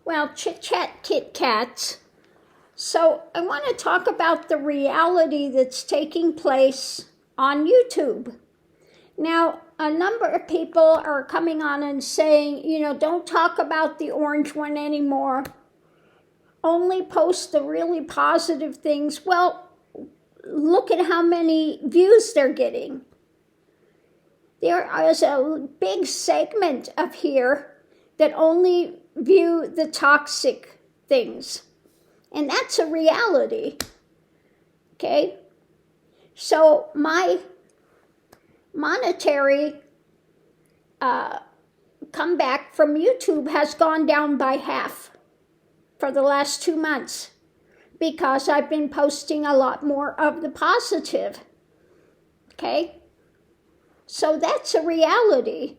Well, chit-chat Kit Kats. So I want to talk about the reality that's taking place on YouTube. Now, a number of people are coming on and saying, don't talk about the orange one anymore. Only post the really positive things. Well, look at how many views they're getting. There is a big segment of here that only view the toxic things. And that's a reality. Okay? So my monetary comeback from YouTube has gone down by half for the last 2 months because I've been posting a lot more of the positive. Okay? So that's a reality.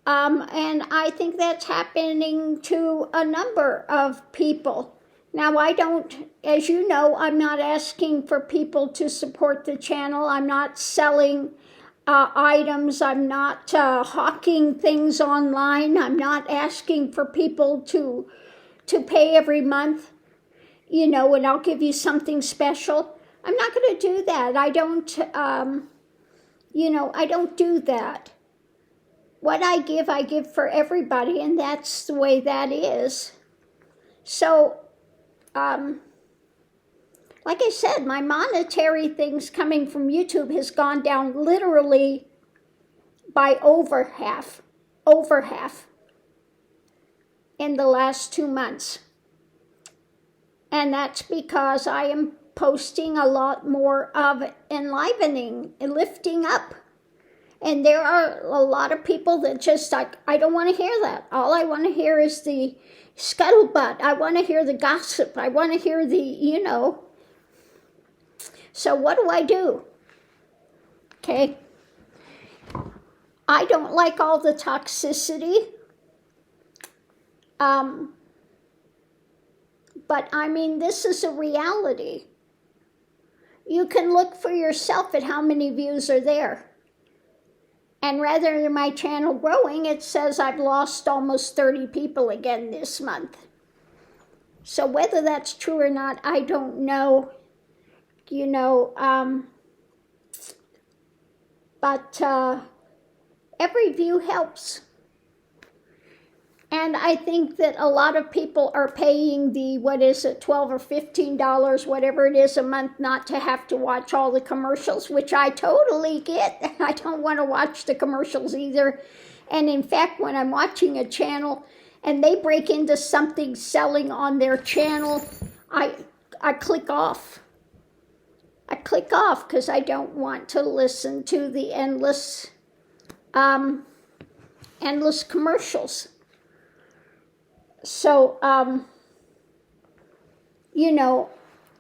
And I think that's happening to a number of people. Now, I don't, as you know, I'm not asking for people to support the channel. I'm not selling items. I'm not hawking things online. I'm not asking for people to pay every month, and I'll give you something special. I'm not going to do that. I don't, I don't do that. What I give for everybody, and that's the way that is. So, like I said, my monetary things coming from YouTube has gone down literally by over half in the last 2 months. And that's because I am posting a lot more of enlivening and lifting up. And there are a lot of people that just like, I don't want to hear that. All I want to hear is the scuttlebutt. I want to hear the gossip. I want to hear the, So what do? Okay. I don't like all the toxicity. But I mean, this is a reality. You can look for yourself at how many views are there. And rather than my channel growing, it says I've lost almost 30 people again this month. So whether that's true or not, I don't know. But every view helps. And I think that a lot of people are paying the, $12 or $15, whatever it is a month, not to have to watch all the commercials, which I totally get. I don't want to watch the commercials either. And in fact, when I'm watching a channel and they break into something selling on their channel, I click off. I click off because I don't want to listen to the endless commercials. So, I'm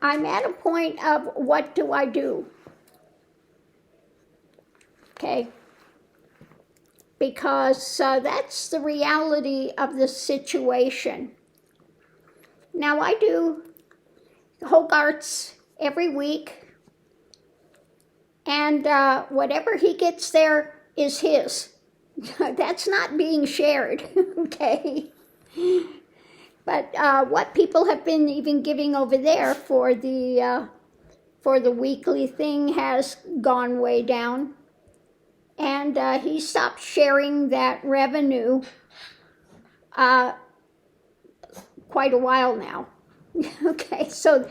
at a point of what do I do? Okay? Because that's the reality of the situation. Now, I do Hogarth's every week, and whatever he gets there is his. That's not being shared, okay? But what people have been even giving over there for the weekly thing has gone way down. And he stopped sharing that revenue quite a while now. Okay, so,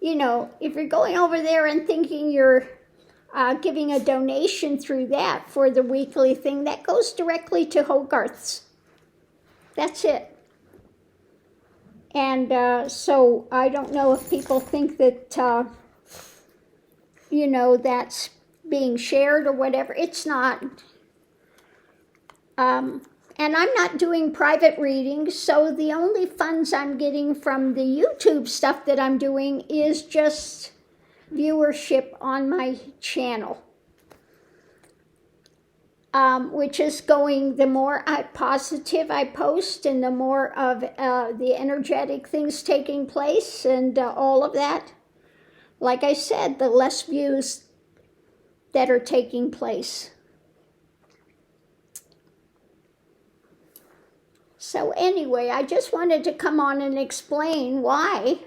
if you're going over there and thinking you're giving a donation through that for the weekly thing, that goes directly to Hogarth's. That's it. And so I don't know if people think that, that's being shared or whatever. It's not. And I'm not doing private readings, so the only funds I'm getting from the YouTube stuff that I'm doing is just viewership on my channel. Which is going, the more positive I post and the more of the energetic things taking place and all of that. Like I said, the less views that are taking place. So anyway, I just wanted to come on and explain why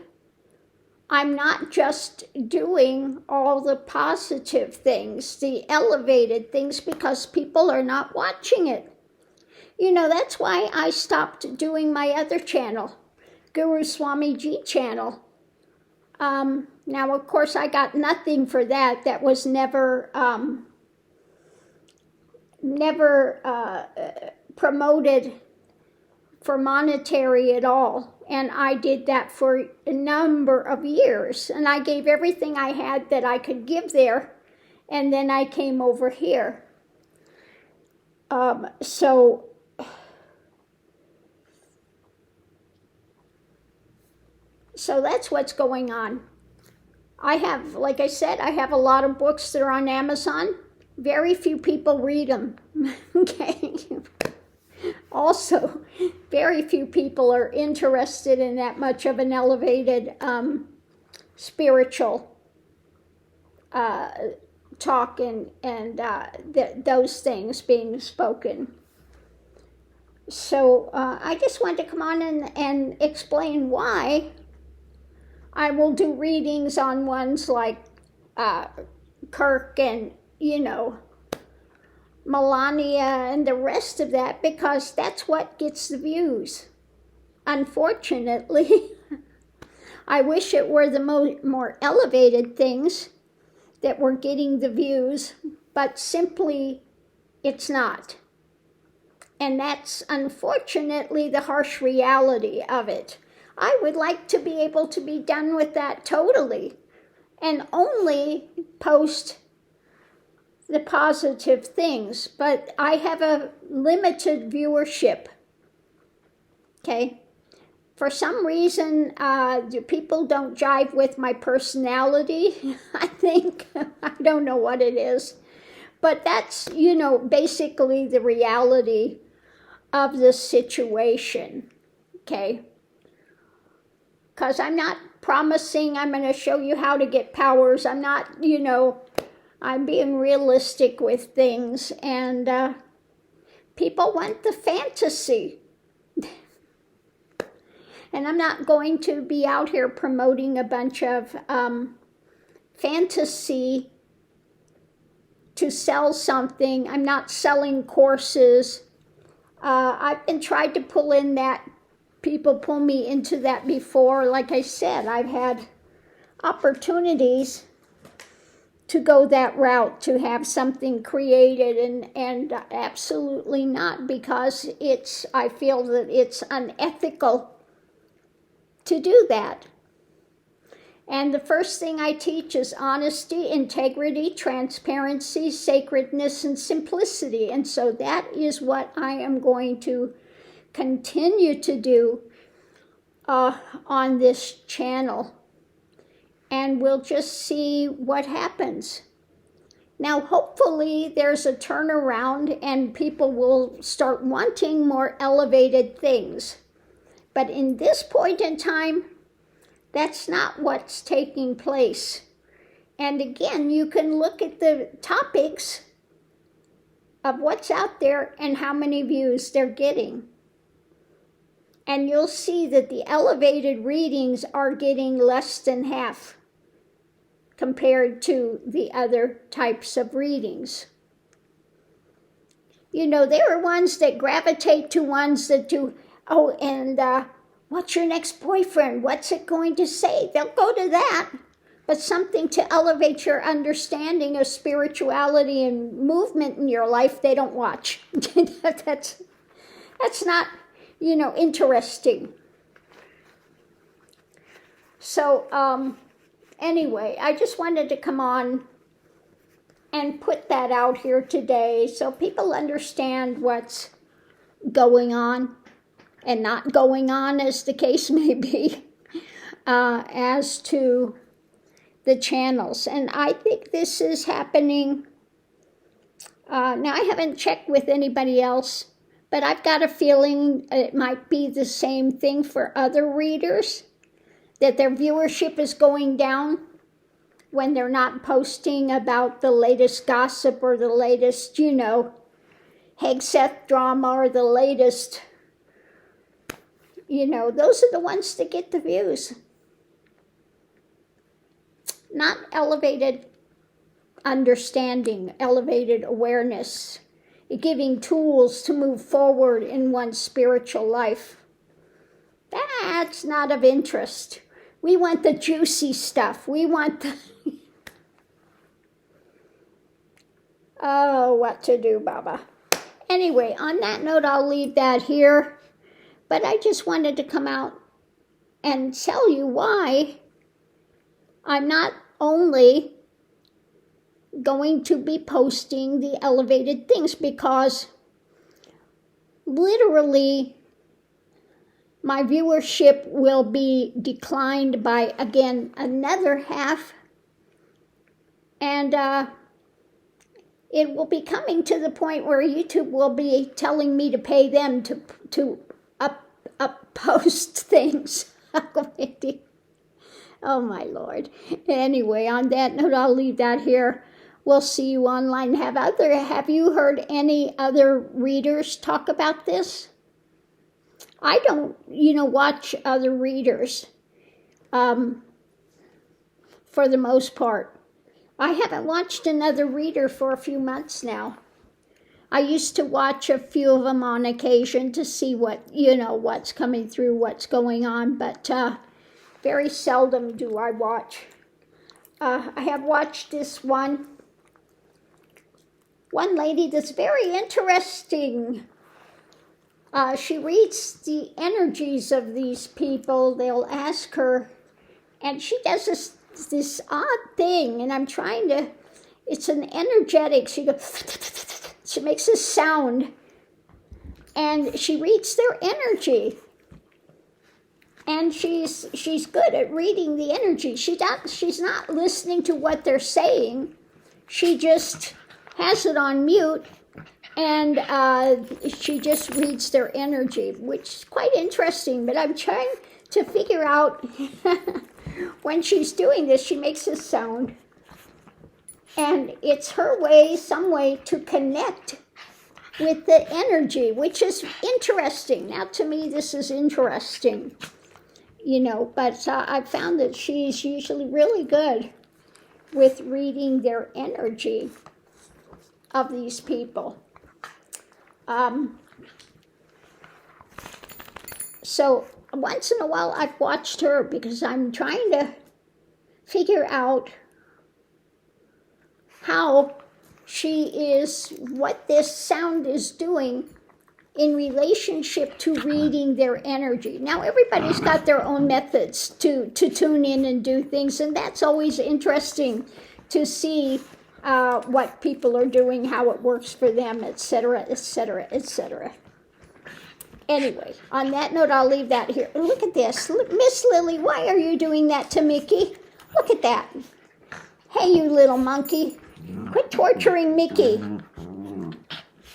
I'm not just doing all the positive things, the elevated things, because people are not watching it. You know, that's why I stopped doing my other channel, Guru Swami G channel. Now, of course, I got nothing for that. That was never promoted for monetary at all. And I did that for a number of years. And I gave everything I had that I could give there. And then I came over here. So that's what's going on. I have, like I said, I have a lot of books that are on Amazon. Very few people read them. Okay. Also, very few people are interested in that much of an elevated spiritual talk and those things being spoken. So I just wanted to come on and explain why I will do readings on ones like Kirk and, you know, Melania and the rest of that, because that's what gets the views. Unfortunately, I wish it were the more elevated things that were getting the views, but simply it's not. And that's unfortunately the harsh reality of it. I would like to be able to be done with that totally and only post the positive things, but I have a limited viewership. Okay, for some reason, people don't jive with my personality. I think I don't know what it is, but that's, you know, basically the reality of the situation. Okay, because I'm not promising I'm going to show you how to get powers. I'm not, you know. I'm being realistic with things, and people want the fantasy. And I'm not going to be out here promoting a bunch of fantasy to sell something. I'm not selling courses. I've been tried to pull in that. People pull me into that before. Like I said, I've had opportunities to go that route, to have something created, and absolutely not, because I feel that it's unethical to do that. And the first thing I teach is honesty, integrity, transparency, sacredness, and simplicity. And so that is what I am going to continue to do on this channel. And we'll just see what happens. Now, hopefully there's a turnaround and people will start wanting more elevated things. But in this point in time, that's not what's taking place. And again, you can look at the topics of what's out there and how many views they're getting. And you'll see that the elevated readings are getting less than half compared to the other types of readings. You know, there are ones that gravitate to ones that do, what's your next boyfriend? What's it going to say? They'll go to that. But something to elevate your understanding of spirituality and movement in your life, they don't watch. That's not, you know, interesting. So, anyway, I just wanted to come on and put that out here today so people understand what's going on and not going on, as the case may be, as to the channels. And I think this is happening. Now, I haven't checked with anybody else, but I've got a feeling it might be the same thing for other readers, that their viewership is going down when they're not posting about the latest gossip or the latest, you know, Hegseth drama or the latest You know, those are the ones that get the views. Not elevated understanding, elevated awareness, giving tools to move forward in one's spiritual life. That's not of interest. We want the juicy stuff. We want the... Oh, what to do, Baba. Anyway, on that note, I'll leave that here. But I just wanted to come out and tell you why I'm not only going to be posting the elevated things, because literally my viewership will be declined by, again, another half. And it will be coming to the point where YouTube will be telling me to pay them to up post things. Oh my Lord. Anyway, on that note, I'll leave that here. We'll see you online. Have you heard any other readers talk about this? I don't, watch other readers for the most part. I haven't watched another reader for a few months now. I used to watch a few of them on occasion to see what's coming through, what's going on, but very seldom do I watch. I have watched this one lady that's very interesting. She reads the energies of these people. They'll ask her, and she does this odd thing, and I'm trying to, it's an energetic, she makes this sound, and she reads their energy. And she's good at reading the energy. She's not listening to what they're saying. She just has it on mute, and she just reads their energy, which is quite interesting. But I'm trying to figure out when she's doing this, she makes this sound. And it's her way, some way, to connect with the energy, which is interesting. Now, to me, this is interesting. But I've found that she's usually really good with reading their energy of these people. So once in a while I've watched her because I'm trying to figure out how what this sound is doing in relationship to reading their energy. Now, everybody's got their own methods to tune in and do things, and that's always interesting to see what people are doing, how it works for them, etc., etc., etc. Anyway, on that note, I'll leave that here. Look at this. Miss Lily, why are you doing that to Mickey? Look at that. Hey, you little monkey. Quit torturing Mickey.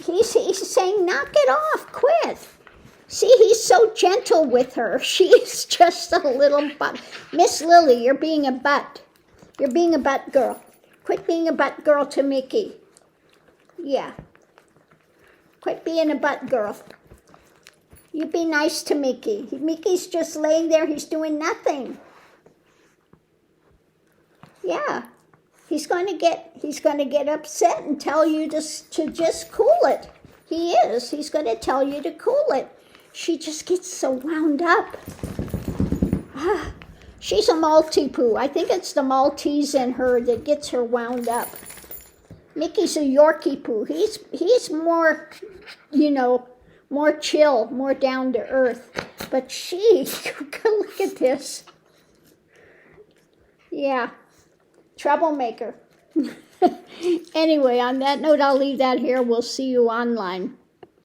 He's saying, knock it off, quit. See, he's so gentle with her. She's just a little butt. Miss Lily, you're being a butt. You're being a butt girl. Quit being a butt girl to Mickey. Yeah. Quit being a butt girl. You be nice to Mickey. Mickey's just laying there. He's doing nothing. Yeah. He's going to get upset and tell you to just cool it. He is. He's going to tell you to cool it. She just gets so wound up. She's a Maltipoo. I think it's the Maltese in her that gets her wound up. Mickey's a Yorkie poo. He's more, more chill, more down to earth. But look at this. Yeah. Troublemaker. Anyway, on that note, I'll leave that here. We'll see you online.